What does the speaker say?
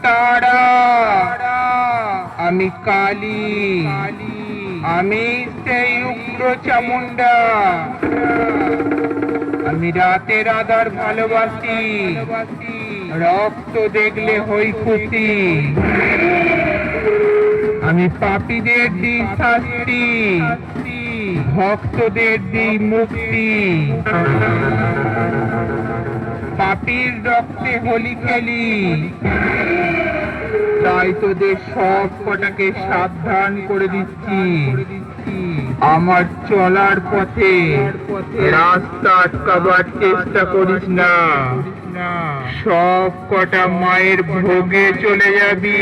তারা, আমি কালী, আমি সেই উগ্র চামুন্ডা। আমি রাতের আধার ভালোবাসি, রক্ত দেখলে হই খুশি। আমি পাপীদের দিই শাস্তি, ভক্তদের দিই মুক্তি। পাপীর রক্তে হোলি খেলি, তাই তোদের সব কটাকে সাবধান করে দিচ্ছি। আমার চলার পথে রাস্তা আটকাবার চেষ্টা করিস না, সব কটা মায়ের ভোগে চলে যাবি।